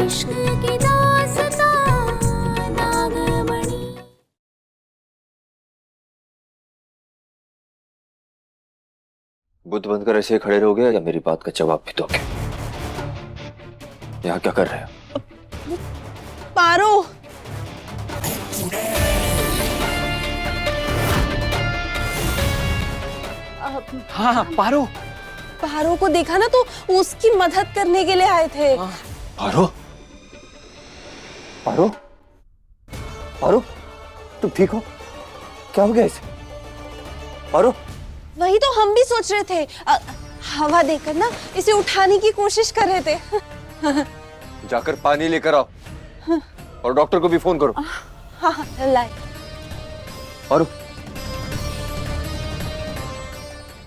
इश्क की दास्तां नागमणि। बुद्ध बनकर ऐसे ही खड़े रहोगे या मेरी बात का जवाब भी दोगे? यहाँ क्या कर रहे हो? पारो, हाँ पारो। पारो को देखा ना तो उसकी मदद करने के लिए आए थे। पारो, पारो, पारो, तुम ठीक हो? क्या हो गया इसे? पारो, वही तो हम भी सोच रहे थे। हवा देकर ना इसे उठाने की कोशिश कर रहे थे। जाकर पानी लेकर आओ और डॉक्टर को भी फोन करो। हाँ हाँ लाए। पारो,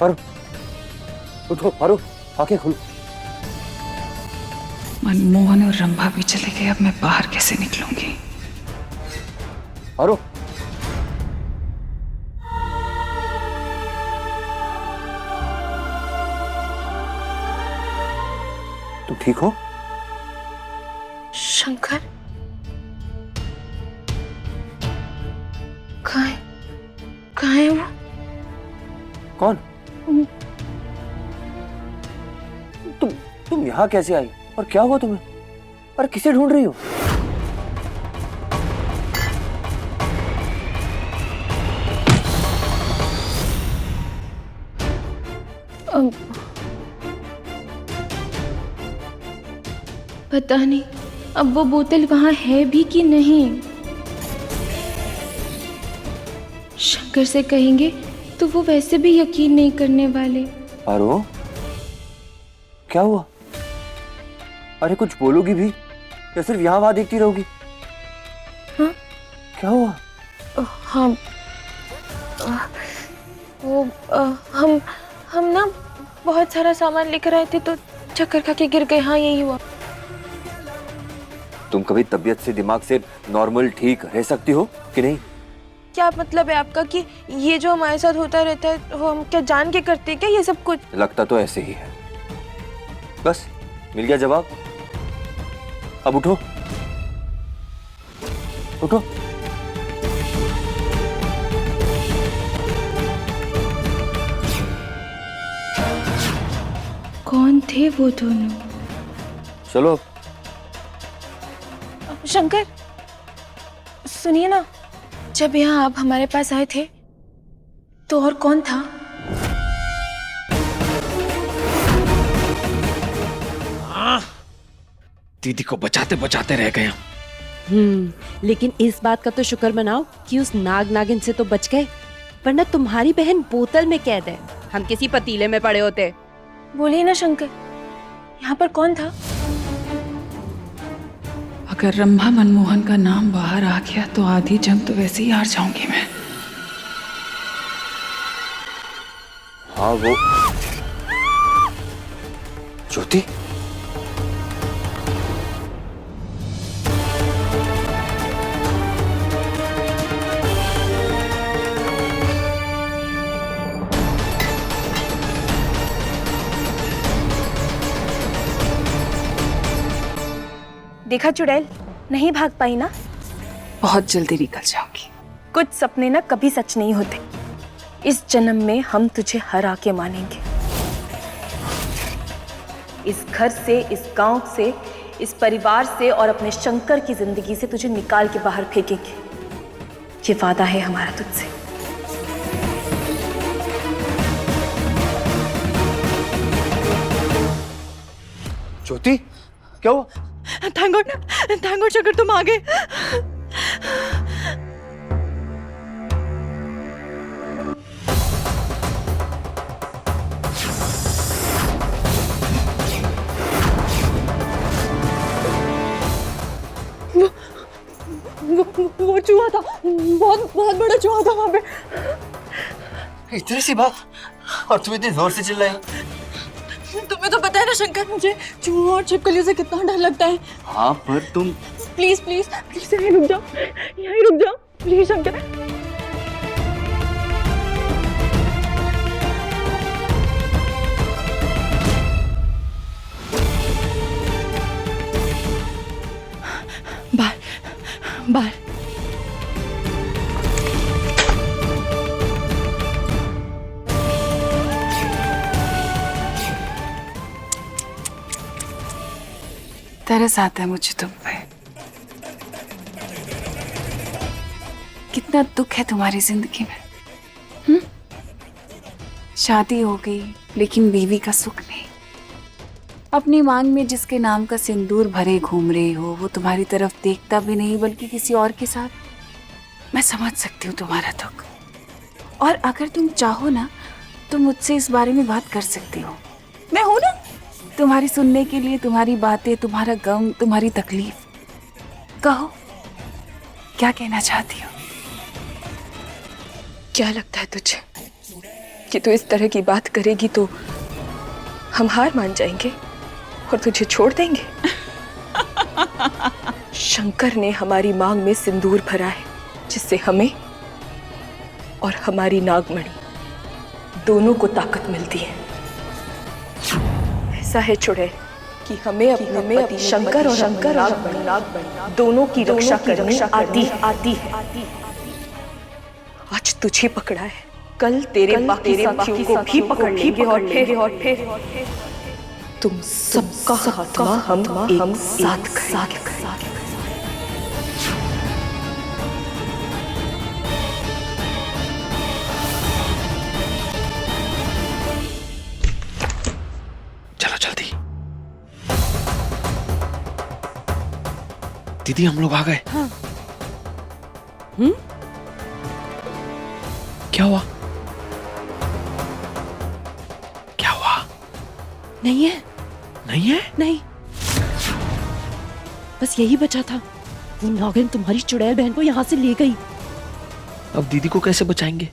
पारो, उठो पारो, आंखें खोलो। मनमोहन और रंभा भी चले गए, अब मैं बाहर कैसे निकलूंगी? पारो, तुम ठीक हो? शंकर कहाँ है वो? कौन? तुम यहाँ कैसे आई और क्या हुआ तुम्हें? और किसे ढूंढ रही हो? पता नहीं अब वो बोतल वहां है भी कि नहीं। शंकर से कहेंगे तो वो वैसे भी यकीन नहीं करने वाले। पारो, क्या हुआ? अरे कुछ बोलोगी भी या सिर्फ यहाँ वहां देखती रहोगी? हाँ? क्या हुआ? हम वो हम ना बहुत सारा सामान लेकर आए थे तो चक्कर खा के गिर गए। हाँ यही हुआ। तुम कभी तबीयत से दिमाग से नॉर्मल ठीक रह सकती हो कि नहीं? क्या मतलब है आपका कि ये जो हमारे साथ होता रहता है वो हम क्या जान के करते हैं क्या ये सब कुछ? लगता तो ऐसे ही है। बस मिल गया जवाब। अब उठो, उठो। कौन थे वो दोनों? चलो। शंकर सुनिए ना, जब यहाँ आप हमारे पास आए थे तो और कौन था? दीदी को बचाते बचाते रह गए। लेकिन इस बात का तो शुक्र मनाओ कि उस नाग नागिन से तो बच गए, वरना तुम्हारी बहन बोतल में कैद है, हम किसी पतीले में पड़े होते। बोलिए ना शंकर, यहाँ पर कौन था? अगर रंभा मनमोहन का नाम बाहर आ गया तो आधी जंग तो वैसे ही हार जाऊंगी मैं। हाँ वो ज्योति, देखा चुड़ैल, नहीं भाग पाई ना? बहुत जल्दी निकल जाऊंगी। कुछ सपने ना कभी सच नहीं होते। इस जन्म में हम तुझे हरा के मानेंगे। इस घर से, इस गांव से, इस परिवार से और अपने शंकर की जिंदगी से तुझे निकाल के बाहर फेंकेंगे। ये वादा है हमारा तुझसे। ज्योति क्या हुआ? थैंक गॉड शंकर तुम आ गए। वो चूहा था, बहुत बहुत बड़ा चूहा था वहां पे। इतनी सी बात और तुम इतनी जोर से चिल्लाई? तुम्हें तो पता है ना शंकर, मुझे चूहों और छिपकलियों से कितना डर लगता है। हाँ पर तुम प्लीज प्लीज प्लीज यहीं रुक जाओ, यहीं रुक जाओ प्लीज शंकर। बाहर। तरस आता है मुझे तुम पे। कितना दुख है तुम्हारी जिंदगी में। शादी हो गई लेकिन बीवी का सुख नहीं। अपनी मांग में जिसके नाम का सिंदूर भरे घूम रही हो, वो तुम्हारी तरफ देखता भी नहीं बल्कि किसी और के साथ। मैं समझ सकती हूँ तुम्हारा दुख, और अगर तुम चाहो ना तो मुझसे इस बारे में बात कर सकती हो। मैं हूं ना तुम्हारी सुनने के लिए, तुम्हारी बातें, तुम्हारा गम, तुम्हारी तकलीफ। कहो क्या कहना चाहती हो। क्या लगता है तुझे कि तू इस तरह की बात करेगी तो हम हार मान जाएंगे और तुझे छोड़ देंगे? शंकर ने हमारी मांग में सिंदूर भरा है, जिससे हमें और हमारी नागमणि दोनों को ताकत मिलती है। ऐसा है चुड़ैल कि हमें अपने पति शंकर और नागमणि दोनों की रक्षा करनी आती है। आज तुझे पकड़ा है, कल तेरे बाकी साथियों को भी पकड़ लेंगे और फिर तुम सबका खात्मा हम एक साथ करेंगे। चलो जल्दी। दीदी हम लोग आ गए। हाँ। क्या हुआ? क्या हुआ? नहीं है, नहीं है? नहीं, बस यही बचा था। वो नागिन तुम्हारी चुड़ैल बहन को यहाँ से ले गई। अब दीदी को कैसे बचाएंगे?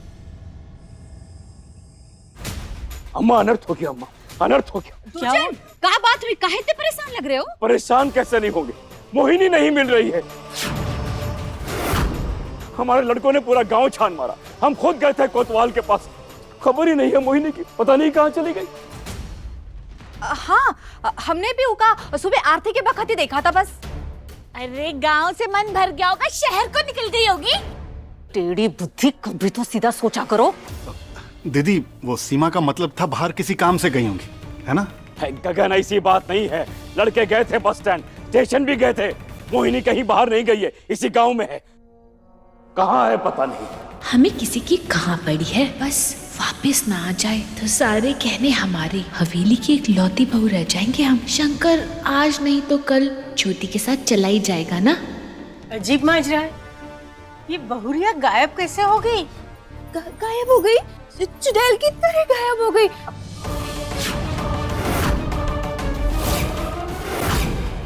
अम्मा अनर्थ हो गया, अम्मा अनर्थ हो गया। क्या बात हुई? काहे इतने परेशान लग रहे हो? परेशान कैसे नहीं होंगे, मोहिनी नहीं मिल रही है। हमारे लड़कों ने पूरा गांव छान मारा। हम खुद गए थे कोतवाल के पास, खबर ही नहीं है मोहिनी की, पता नहीं कहाँ चली गई। हाँ, हमने भी उका सुबह आरती के वक्त ही देखा था बस। अरे गांव से मन भर गया होगा, शहर को निकल गई होगी। टेढ़ी बुद्धि, कभी तो सीधा सोचा करो। दीदी वो सीमा का मतलब था बाहर किसी काम से गई होंगी, है ना? गगन ऐसी बात नहीं है, लड़के गए थे बस स्टैंड, स्टेशन भी गए थे। मोहिनी कहीं बाहर नहीं गई है, इसी गांव में है। कहाँ है पता नहीं। हमें किसी की कहाँ पड़ी है, बस वापस ना आ जाए तो सारे कहने हमारे। हवेली की एक लौती बहू रह जाएंगे हम। शंकर आज नहीं तो कल ज्योति के साथ चला ही जाएगा ना। अजीब माजरा है, ये बहुरिया गायब कैसे हो गई? गायब हो गई? चुड़ैल की तरह गायब हो गई।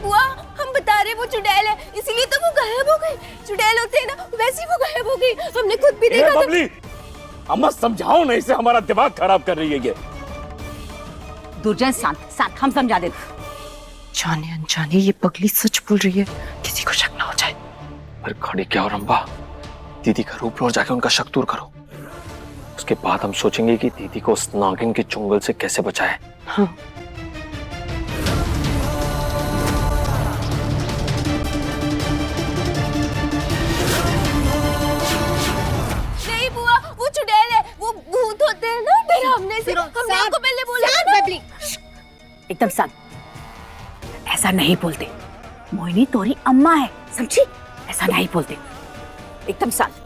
बुआ, हम बता रहे वो चुड़ैल है, इसीलिए तो वो गायब हो गई। चुड़ैल होते हैं ना, वैसी वो गायब हो गई। हमने खुद भी देखा था। बबली, अम्मा समझाओ नहीं, से हमारा दिमाग खराब कर रही है ये। दुर्जन शांत, हम समझा देते। जाने अनजाने ये पगली सच बोल रही है, किसी को शक ना हो जाए। पर खड़ी क्या और अम्बा, दीदी का रूप लो और जाके उनका शक दूर करो। उसके बाद हम सोचेंगे कि दीदी को उस नागिन के चुंगल से कैसे बचाएं। हाँ। नहीं बुआ, वो चुड़ैल है, वो भूत होते हैं ना, डरावने से। हमने आपको पहले बोला था ना। एकदम शांत, ऐसा नहीं बोलते। मोहिनी तोरी अम्मा है, समझी? ऐसा नहीं बोलते, एकदम शांत।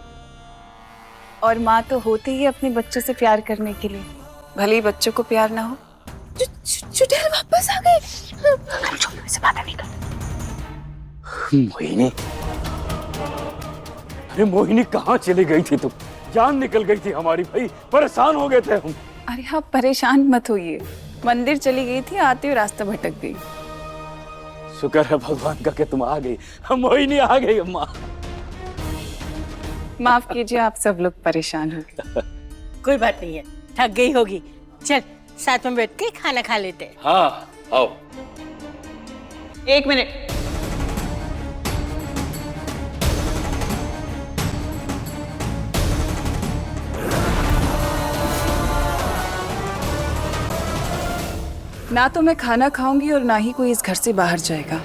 और माँ तो होती ही अपने बच्चों से प्यार करने के लिए, भले ही बच्चों को प्यार ना हो। चुड़ैल वापस आ गई। हम छोटे से बातें नहीं करते। मोहिनी, अरे मोहिनी कहाँ चली गई थी तुम? जान निकल गई थी हमारी भाई, परेशान हो गए थे हम। अरे आप परेशान मत होइए, मंदिर चली गई थी, आते हुए रास्ता भटक गई। शुक्र है भगवान का कि तुम आ गई। हम मोहिनी आ गई अम्मा। माफ कीजिए, आप सब लोग परेशान हो गए। कोई बात नहीं है, थक गई होगी। चल साथ में बैठ के खाना खा लेते हैं। हाँ आओ। एक मिनट, ना तो मैं खाना खाऊंगी और ना ही कोई इस घर से बाहर जाएगा।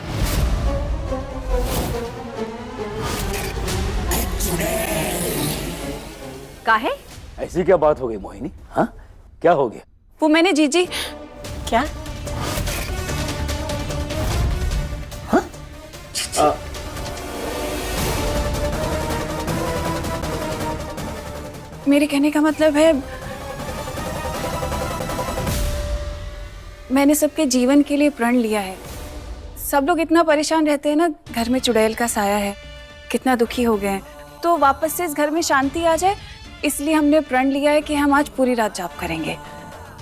काहे? ऐसी क्या बात हो गई मोहिनी? हाँ, क्या हो गया? वो मैंने जीजी क्या? मेरे कहने का मतलब है मैंने सबके जीवन के लिए प्रण लिया है। सब लोग इतना परेशान रहते हैं ना, घर में चुड़ैल का साया है, कितना दुखी हो गए हैं, तो वापस से इस घर में शांति आ जाए, इसलिए हमने प्रण लिया है कि हम आज पूरी रात जाप करेंगे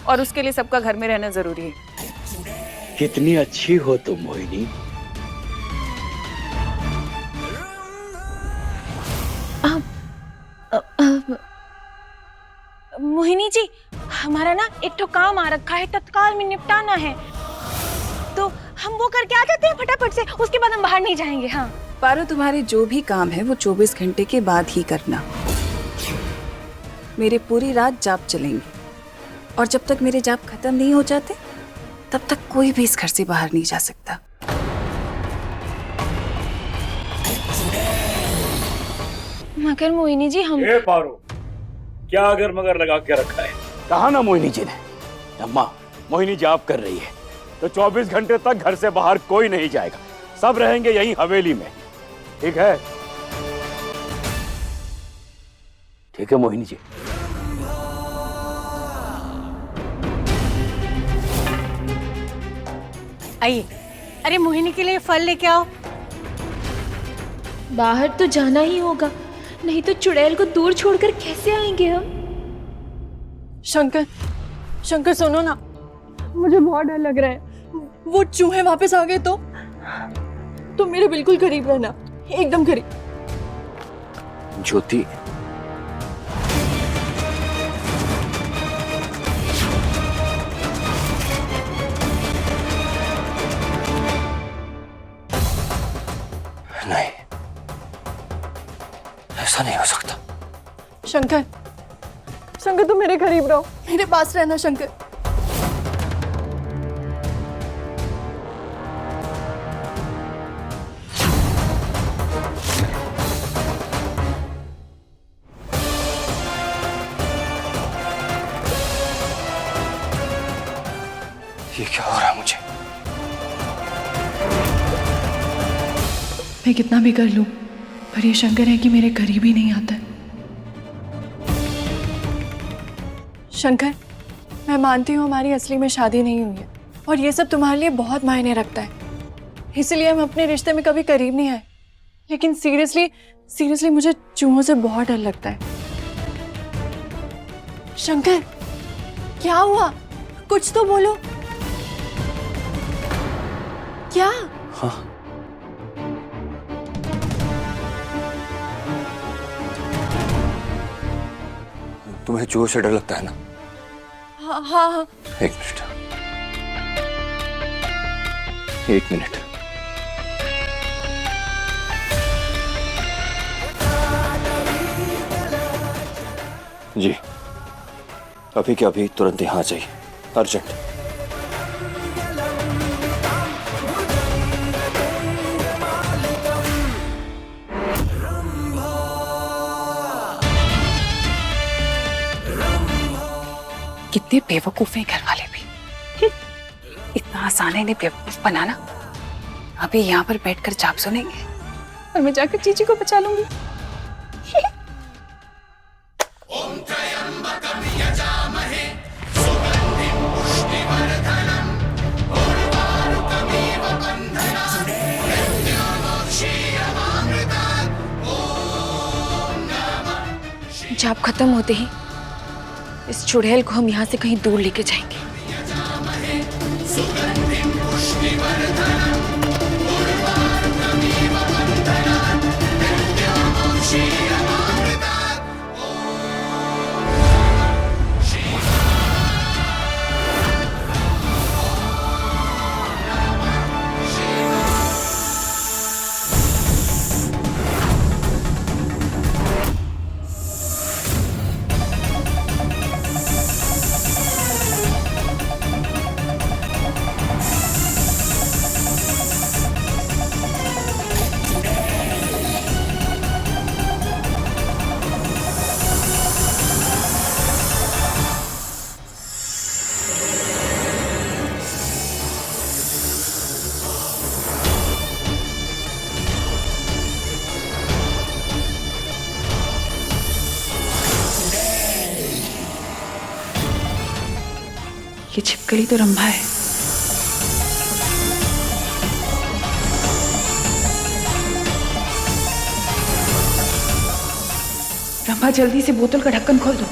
और उसके लिए सबका घर में रहना जरूरी है। कितनी अच्छी हो तुम मोहिनी। मोहिनी जी, हमारा ना एक तो काम आ रखा है, तत्काल में निपटाना है, तो हम वो करके आ जाते हैं फटाफट से, उसके बाद हम बाहर नहीं जाएंगे। हाँ पारो, तुम्हारे जो भी काम है वो 24 घंटे के बाद ही करना। मेरे पूरी रात जाप चलेंगे और जब तक मेरे जाप खत्म नहीं हो जाते तब तक कोई भी इस घर से बाहर नहीं जा सकता। मगर मोहिनी जी हम पारो, क्या अगर मगर लगा के रखा है? कहा ना मोहिनी जी ने। अम्मा, मोहिनी जाप कर रही है तो 24 घंटे तक घर से बाहर कोई नहीं जाएगा, सब रहेंगे यहीं हवेली में, ठीक है? ठीक है मोहिनी जी। आइए, अरे मोहिनी के लिए फल लेके आओ। बाहर तो जाना ही होगा, नहीं तो चुड़ैल को दूर छोड़कर कैसे आएंगे हम? शंकर, शंकर सुनो ना, मुझे बहुत डर लग रहा है। वो चूहे वापस आ गए तो मेरे बिल्कुल करीब रहना, एकदम करीब। ज्योति, नहीं, ऐसा नहीं हो सकता। शंकर, शंकर तुम मेरे करीब रहो, मेरे पास रहना शंकर। ये क्या हो रहा है मुझे? मैं कितना भी कर लूं, पर ये शंकर है कि मेरे करीब ही नहीं आता। शंकर, मैं मानती हूँ हमारी असली में शादी नहीं हुई है और ये सब तुम्हारे लिए बहुत मायने रखता है, इसलिए हम अपने रिश्ते में कभी करीब नहीं आए। लेकिन सीरियसली मुझे चूहों से बहुत डर लगता है। शंकर, क्या हुआ? कुछ तो बोलो। क्या? हाँ, तुम्हें चूहों से डर लगता है ना? हाँ हाँ हाँ। एक मिनट, एक मिनट। जी, अभी के अभी तुरंत यहाँ चाहिए, अर्जेंट। कितने बेवकूफ हैं घर वाले भी। इतना आसान है इन्हें बेवकूफ बनाना। अभी यहाँ पर बैठकर जाप सुनेंगे और मैं जाकर जीजी को बचा लूंगी। जाप खत्म होते ही इस चुड़ैल को हम यहाँ से कहीं दूर लेके जाएंगे। ये छिपकली तो रंभा है। रंभा, जल्दी से बोतल का ढक्कन खोल दो।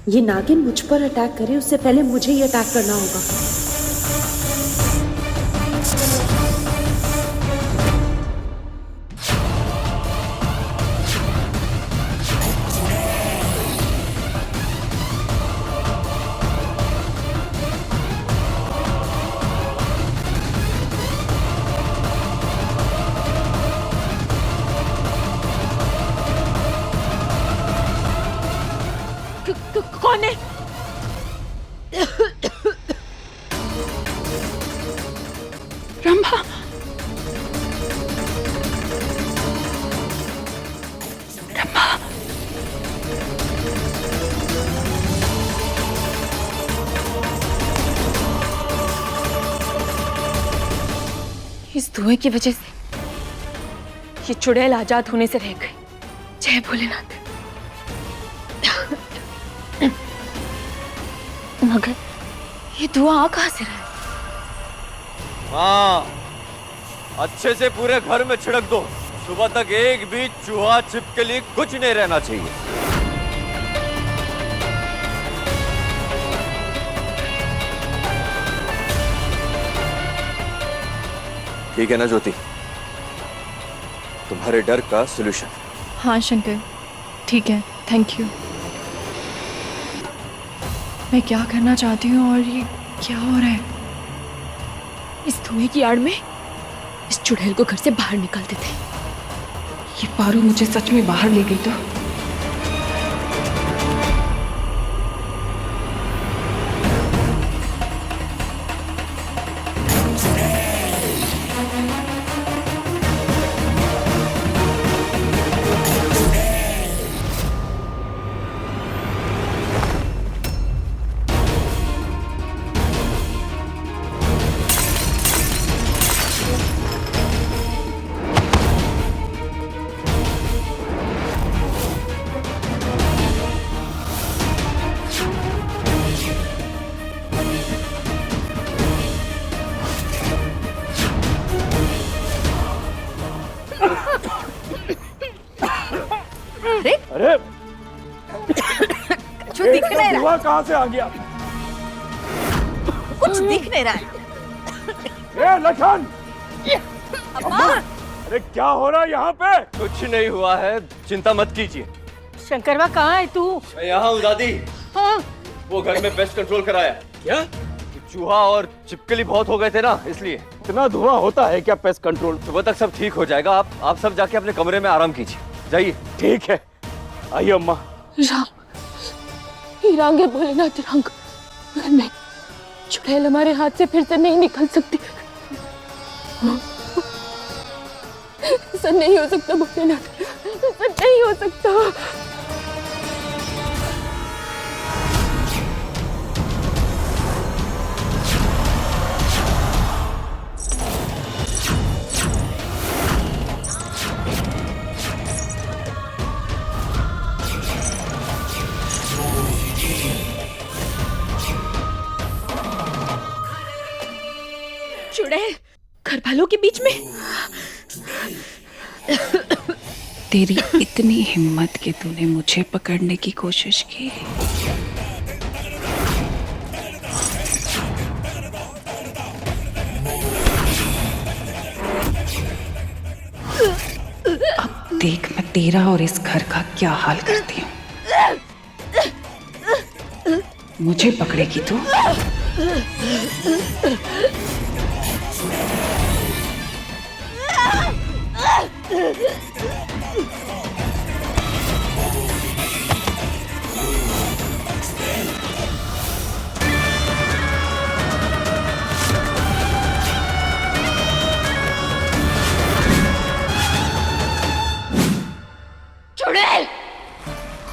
ये नागिन मुझ पर अटैक करे उससे पहले मुझे ही अटैक करना होगा। कौन है? रंभा, रंभा, इस धुएं की वजह से ये चुड़ैल आजाद होने से रह गई। जय भोलेनाथ। मगर ये धुआं आ कहां से रहा है? हाँ, अच्छे से पूरे घर में छिड़क दो। सुबह तक एक भी चूहा छिपकली कुछ नहीं रहना चाहिए। ठीक है ना ज्योति? तुम्हारे डर का सॉल्यूशन। हाँ शंकर, ठीक है, थैंक यू। मैं क्या करना चाहती हूँ और ये क्या हो रहा है? इस धुएं की आड़ में इस चुड़ैल को घर से बाहर निकाल देते। ये पारू मुझे सच में बाहर ले गई तो? अरे कुछ दिख नहीं रहा। धुआं कहाँ से आ गया? कुछ दिख नहीं रहा है। ए लखन! अरे क्या हो रहा है यहाँ पे? कुछ नहीं हुआ है, चिंता मत कीजिए। शंकरवा कहाँ है तू? मैं यहाँ हूँ दादी। हाँ। वो घर में पेस्ट कंट्रोल कराया। क्या? चूहा और छिपकली बहुत हो गए थे ना, इसलिए। इतना धुआं होता है क्या पेस्ट कंट्रोल? सुबह तक सब ठीक हो जाएगा। आप सब जाके अपने कमरे में आराम कीजिए, जाइए। ठीक है, आइए अम्मा। राम, हीरांगे भोलेनाथ रंग। नहीं, चुड़ैल हमारे हाथ से फिर से नहीं निकल सकती। ऐसा नहीं हो सकता भोलेनाथ, ऐसा नहीं हो सकता। चुड़ैल घर वालों के बीच में। तेरी इतनी हिम्मत कि तूने मुझे पकड़ने की कोशिश की। अब देख मैं तेरा और इस घर का क्या हाल करती हूँ। मुझे पकड़ेगी तू?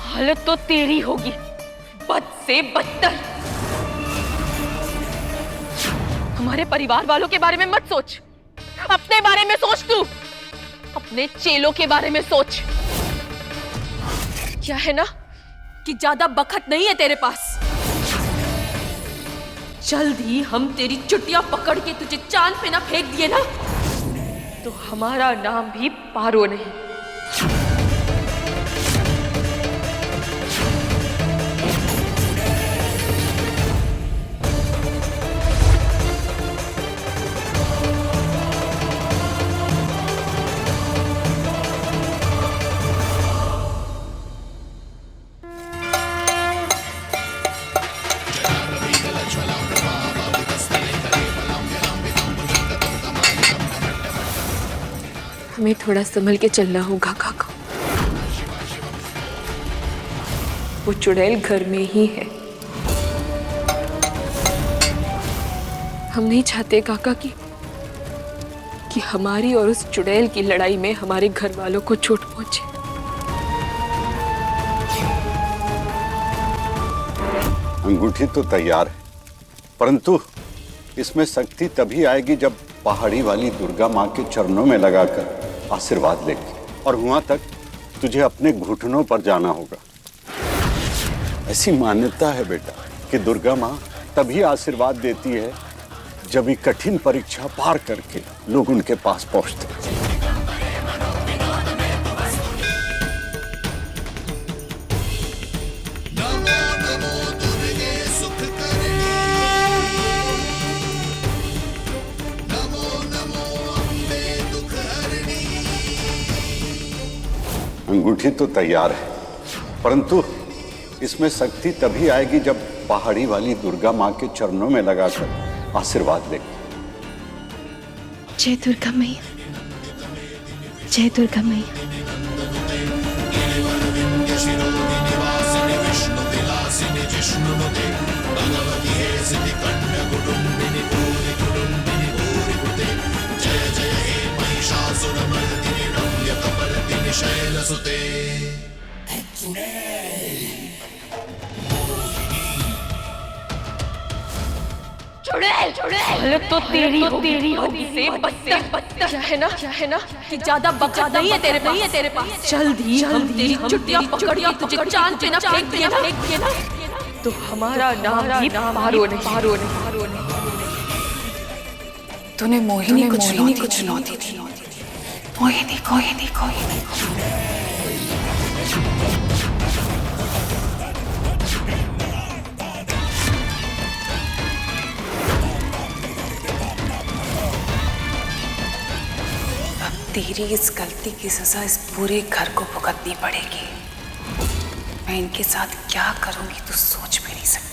हालत तो तेरी होगी, बद से बदतर। हमारे परिवार वालों के बारे में मत सोच, अपने बारे में सोच। तू अपने चेलों के बारे में सोच। क्या है ना कि ज्यादा बखत नहीं है तेरे पास। जल्द ही हम तेरी चुटिया पकड़ के तुझे चांद पे ना फेंक दिए ना, तो हमारा नाम भी पारो नहीं। हमें थोड़ा संभल के चलना होगा काका। वो चुड़ैल घर में ही है। हम नहीं चाहते काका कि हमारी और उस चुड़ैल की लड़ाई में हमारे घर वालों को चोट पहुंचे। अंगूठी तो तैयार है, परंतु इसमें शक्ति तभी आएगी जब पहाड़ी वाली दुर्गा माँ के चरणों में लगाकर आशीर्वाद लेगी, और वहां तक तुझे अपने घुटनों पर जाना होगा। ऐसी मान्यता है बेटा कि दुर्गा माँ तभी आशीर्वाद देती है जब ये कठिन परीक्षा पार करके लोग उनके पास पहुंचते हैं। अंगूठी तो तैयार है, परंतु इसमें शक्ति तभी आएगी जब पहाड़ी वाली दुर्गा माँ के चरणों में लगाकर आशीर्वाद लेगी। जय दुर्गा मैया, जय दुर्गा मैया। चुड़ैल तो तेरी होगी से बदतर। क्या है ना कि ज्यादा बखत नहीं है तेरे पास। जल्द ही हम तेरी चुटिया पकड़ के तुझे चांद पे ना फेंक दिए ना, तो हमारा नाम भी पारो नहीं। तूने मोहिनी को चुनौती दी। मोहिनी को तेरी इस गलती की सजा इस पूरे घर को भुगतनी पड़ेगी। मैं इनके साथ क्या करूंगी तू सोच भी नहीं सकती।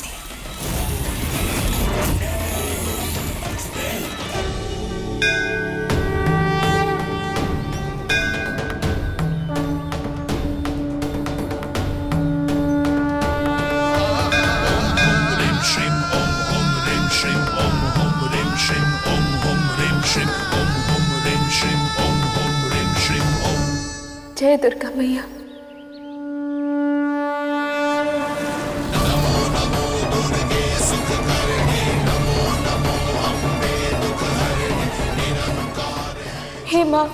जय दुर्गा मैया। हे माँ,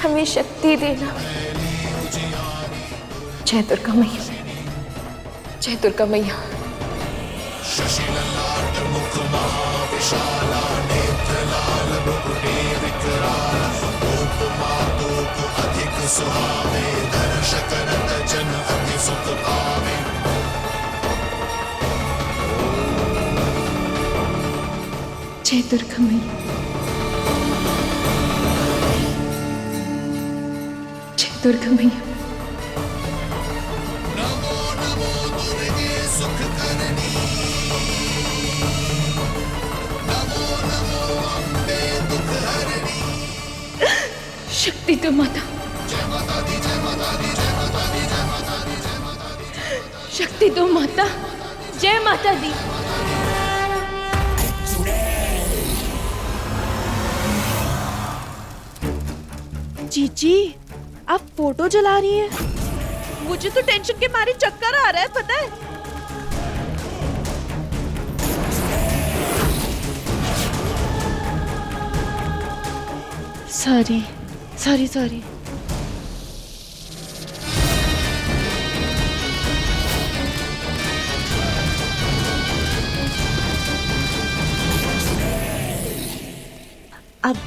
हमें शक्ति देना। जय दुर्गा मैया, जय दुर्गा मैया। जय दुर्गा मैया, जय दुर्गा मैया। शक्ति तो माता, शक्ति तो माता, जय माता दी। जीजी, आप फोटो जला रही हैं। मुझे तो टेंशन के मारे चक्कर आ रहा है, पता है। Sorry sorry sorry. अब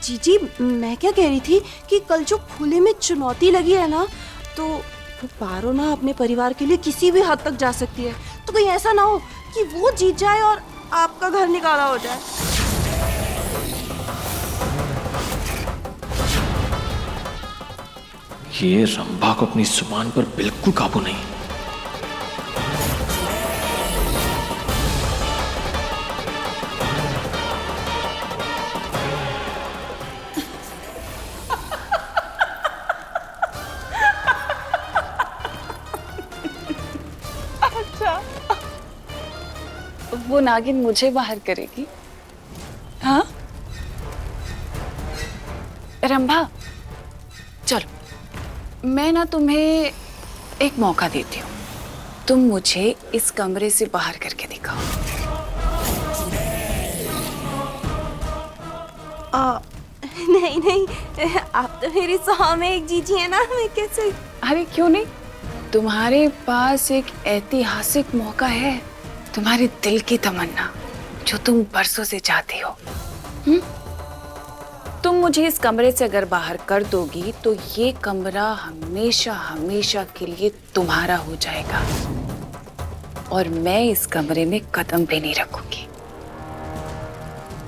जीजी, मैं क्या कह रही थी कि कल जो खुले में चुनौती लगी है ना, तो वो पारो ना अपने परिवार के लिए किसी भी हद तक जा सकती है। तो कहीं ऐसा ना हो कि वो जीत जाए और आपका घर निकाला हो जाए। ये रंभा को अपनी जुबान पर बिल्कुल काबू नहीं। वो नागिन मुझे बाहर करेगी? हाँ रंभा, चलो मैं ना तुम्हें एक मौका देती हूँ। तुम मुझे इस कमरे से बाहर करके दिखाओ। नहीं नहीं, आप तो मेरी 100 में एक जीजी है ना, मैं कैसे? अरे क्यों नहीं, तुम्हारे पास एक ऐतिहासिक मौका है, तुम्हारे दिल की तमन्ना जो तुम बरसों से चाहती हो। तुम मुझे इस कमरे से अगर बाहर कर दोगी तो ये कमरा हमेशा हमेशा के लिए तुम्हारा हो जाएगा और मैं इस कमरे में कदम भी नहीं रखूंगी।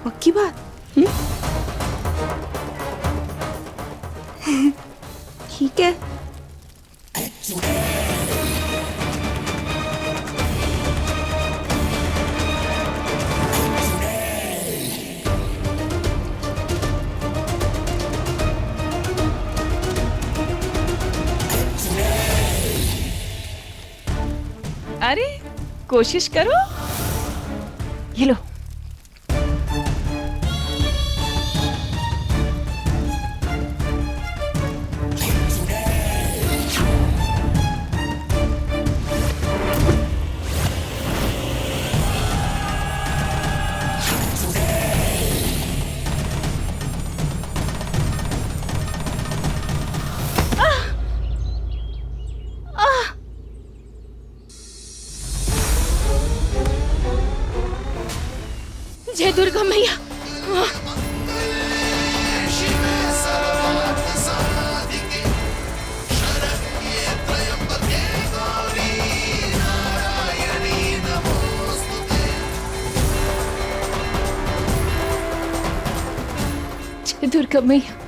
पक्की बात? ठीक है। अरे कोशिश करो, ये लो। जय दुर्गा मैया। जय दुर्गा मैया।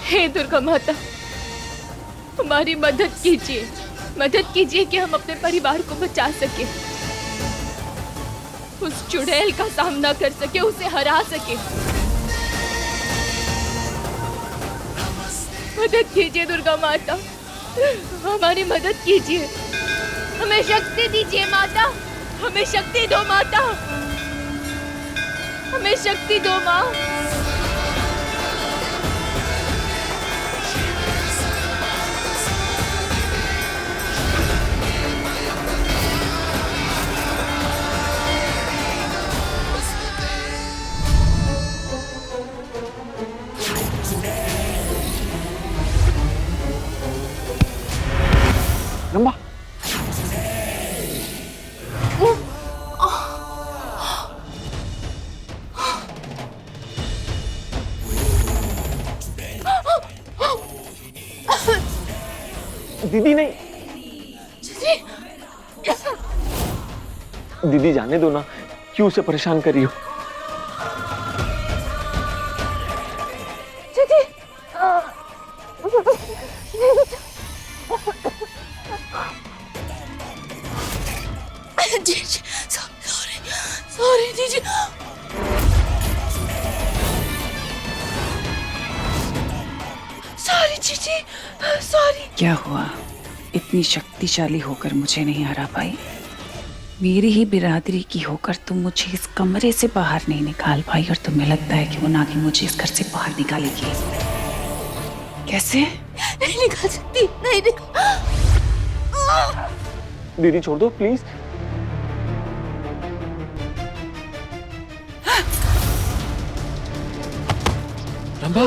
हे दुर्गा माता, हमारी मदद कीजिए कि हम अपने परिवार को बचा सके, उस चुड़ैल का सामना कर सके, उसे हरा सके। मदद कीजिए दुर्गा माता, हमारी मदद कीजिए, हमें शक्ति दीजिए माता, हमें शक्ति दो माता, हमें शक्ति दो माँ। रंबा, दीदी नहीं, दीदी जाने दो ना, क्यों उसे परेशान कर रही हो? सॉरी जीजी। सॉरी जीजी, सॉरी। क्या हुआ? इतनी शक्तिशाली होकर मुझे नहीं हरा पाई? मेरी ही बिरादरी की होकर तुम मुझे इस कमरे से बाहर नहीं निकाल पाई, और तुम्हें लगता है कि वो नागिन मुझे इस घर से बाहर निकालेगी? कैसे? नहीं निकाल सकती, नहीं निकाल। दीदी छोड़ दो प्लीज। रंबा,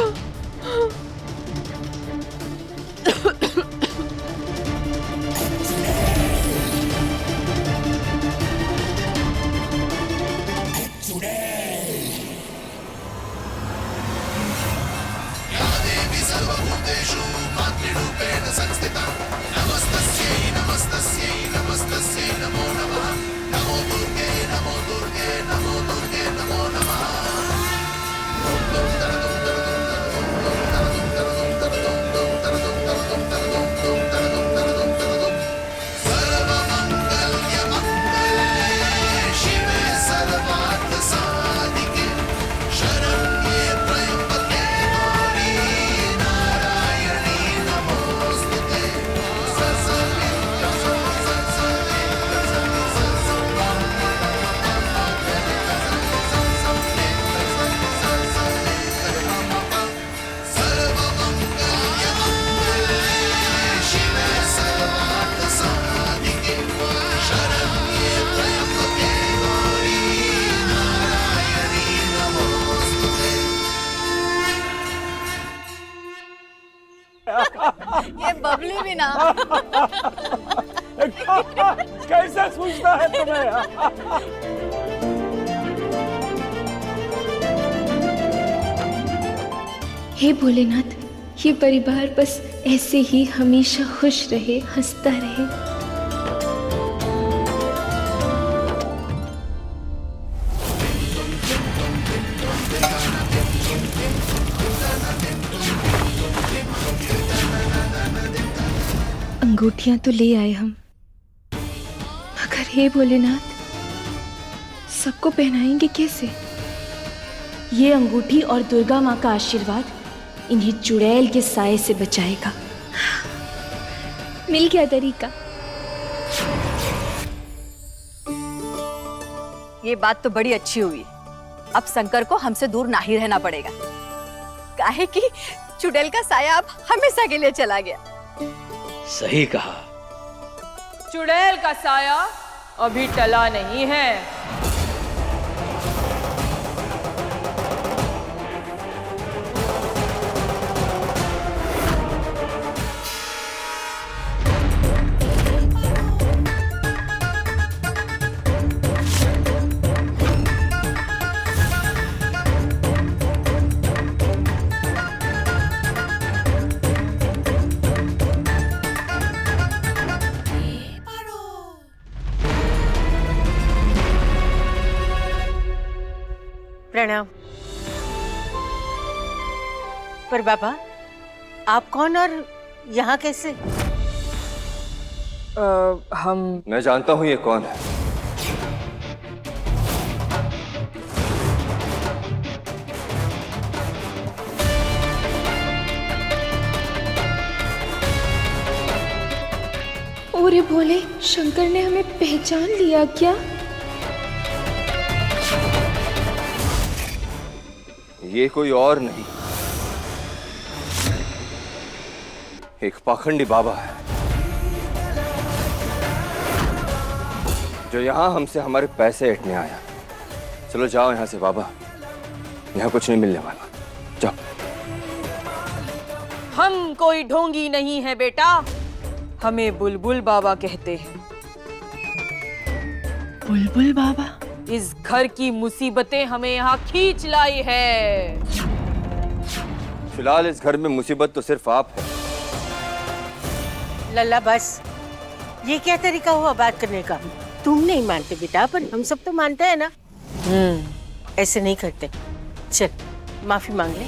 ये बबली भी ना। कैसा सूझता है तुम्हें? हे भोलेनाथ, ये परिवार बस ऐसे ही हमेशा खुश रहे, हंसता रहे। अंगूठियां तो ले आए हम, मगर हे भोलेनाथ, सबको पहनाएंगे कैसे? ये अंगूठी और दुर्गा माँ का आशीर्वाद इन्हें चुड़ैल के साए से बचाएगा। मिल गया तरीका। ये बात तो बड़ी अच्छी हुई। अब शंकर को हमसे दूर नहीं रहना पड़ेगा, काहे कि चुड़ैल का साया अब हमेशा के लिए चला गया। सही कहा। चुड़ैल का साया अभी टला नहीं है। प्रणाम। पर बाबा, आप कौन और यहाँ कैसे? हम मैं जानता हूँ ये कौन है। ओरे भोले, शंकर ने हमें पहचान लिया क्या? ये कोई और नहीं, एक पाखंडी बाबा है जो यहाँ हमसे हमारे पैसे ऐंठने आया। चलो जाओ यहाँ से बाबा, यहाँ कुछ नहीं मिलने वाला। जाओ। हम कोई ढोंगी नहीं है बेटा, हमें बुलबुल बाबा कहते हैं। बुलबुल बाबा? इस घर की मुसीबतें हमें यहाँ खींच लाई है। फिलहाल इस घर में मुसीबत तो सिर्फ आप है। लल्ला बस, ये क्या तरीका हुआ बात करने का? तुम नहीं मानते बेटा, पर हम सब तो मानते हैं ना। ऐसे नहीं करते। चल माफी मांग ले।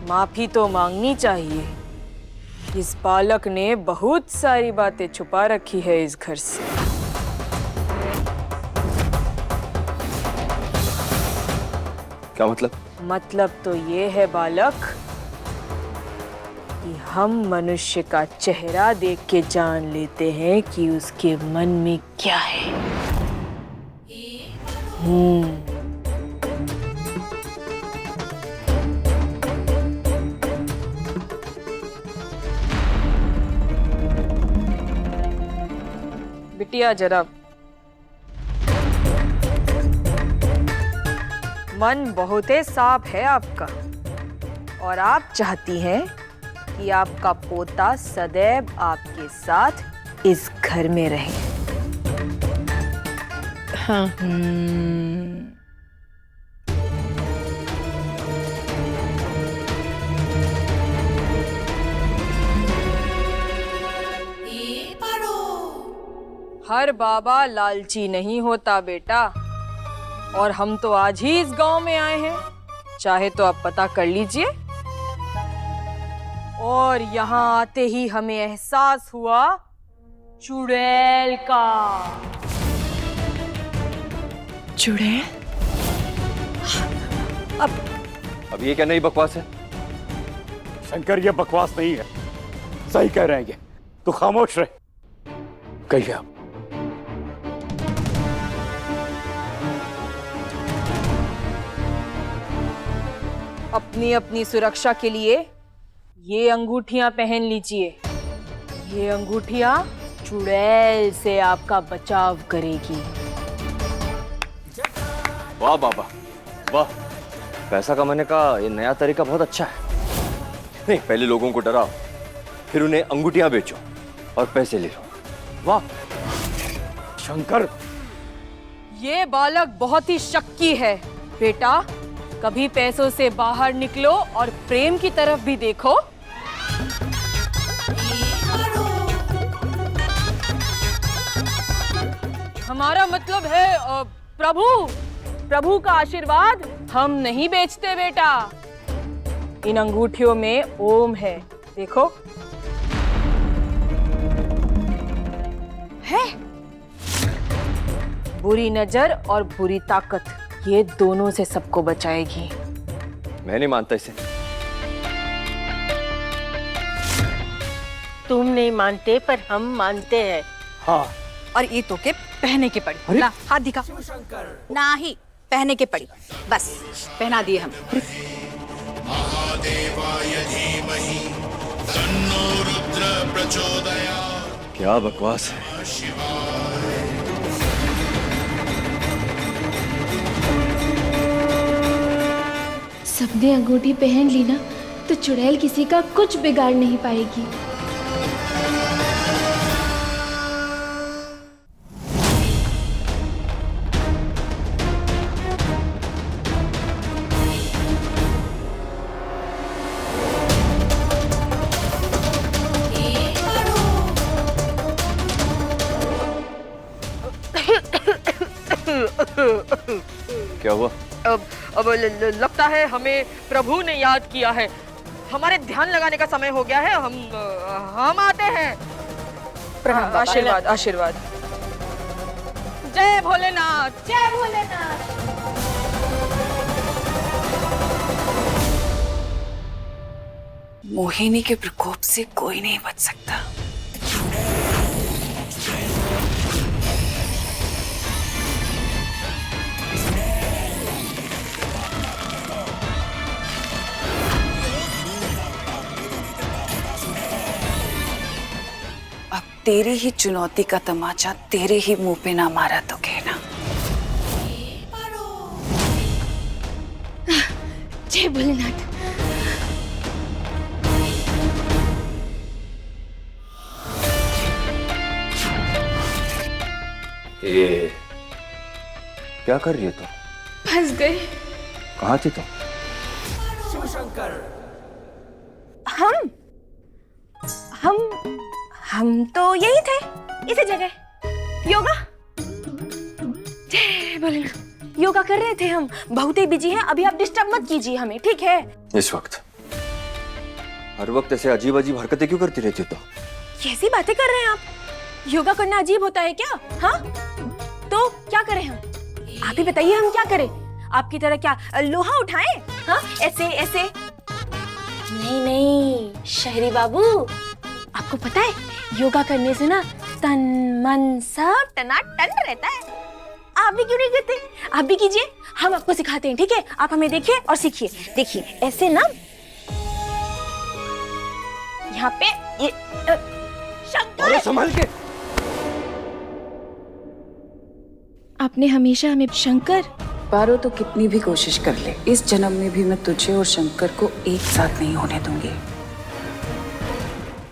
माफी तो मांगनी चाहिए। इस बालक ने बहुत सारी बातें छुपा रखी है इस घर से। क्या मतलब? मतलब तो ये है बालक कि हम मनुष्य का चेहरा देख के जान लेते हैं कि उसके मन में क्या है। बिटिया जरा, मन बहुत ही साफ है आपका और आप चाहती हैं कि आपका पोता सदैव आपके साथ इस घर में रहे। हाँ। हर बाबा लालची नहीं होता बेटा, और हम तो आज ही इस गांव में आए हैं, चाहे तो आप पता कर लीजिए। और यहाँ आते ही हमें एहसास हुआ चुड़ैल का। चुड़ैल? अब ये क्या नई बकवास है? शंकर, ये बकवास नहीं है, सही कह रहे हैं ये। तू खामोश रहे। कहिए आप। अपनी अपनी सुरक्षा के लिए ये अंगूठियां पहन लीजिए। ये अंगूठियां चुड़ैल से आपका बचाव करेगी। वाह बाबा वाह, पैसा कमाने का ये नया तरीका बहुत अच्छा है। नहीं, पहले लोगों को डराओ, फिर उन्हें अंगूठियां बेचो और पैसे ले लो। वाह शंकर, ये बालक बहुत ही शक्की है बेटा। कभी पैसों से बाहर निकलो और प्रेम की तरफ भी देखो। हमारा मतलब है प्रभु का आशीर्वाद हम नहीं बेचते बेटा। इन अंगूठियों में ओम है, देखो। है बुरी नजर और बुरी ताकत, ये दोनों से सबको बचाएगी। मैं नहीं मानता इसे। तुम नहीं मानते, पर हम मानते हैं। हाँ। और ये तो के पहने के पड़ी। ला हाथ दिखा। ना ही पहने के पड़ी, बस पहना दिए हम। क्या बकवास है। सबने अंगूठी पहन ली ना, तो चुड़ैल किसी का कुछ बिगाड़ नहीं पाएगी। क्या हुआ? अब लगता है हमें प्रभु ने याद किया है। हमारे ध्यान लगाने का समय हो गया है। हम आते हैं। प्रणाम। आशीर्वाद आशीर्वाद। जय भोलेनाथ, जय भोलेनाथ। मोहिनी के प्रकोप से कोई नहीं बच सकता। अब तेरी ही चुनौती का तमाचा तेरे ही मुंह पे ना मारा तो कहना। जय भोलेनाथ। ये क्या कर रही है तुम? फंस गए। कहाँ थी तुम? हम तो यही थे, इसी जगह। योगा। जय भोलेनाथ। योगा कर रहे थे हम। बहुत ही बिजी हैं, अभी आप डिस्टर्ब मत कीजिए हमें, ठीक है? इस वक्त हर वक्त ऐसे अजीब अजीब हरकतें क्यों करती रहती हो? तो कैसी बातें कर रहे हैं आप? योगा करना अजीब होता है क्या? हाँ, तो क्या करें हम? आप ही बताइए, हम क्या करें? आपकी तरह क्या लोहा उठाएं? हाँ, ऐसे ऐसे? नहीं नहीं शहरी बाबू, आपको पता है योगा करने से ना तन मन सब टनाटन रहता है। आप भी क्यों नहीं करते? आप भी कीजिए, हम आपको सिखाते हैं, ठीक है? आप हमें देखिए और सीखिए। देखिए ऐसे ना, यहाँ पे ये शंकर। अरे संभाल के। आपने हमेशा हमें शंकर। पारो तो कितनी भी कोशिश कर ले, इस जन्म में भी मैं तुझे और शंकर को एक साथ नहीं होने दूंगी।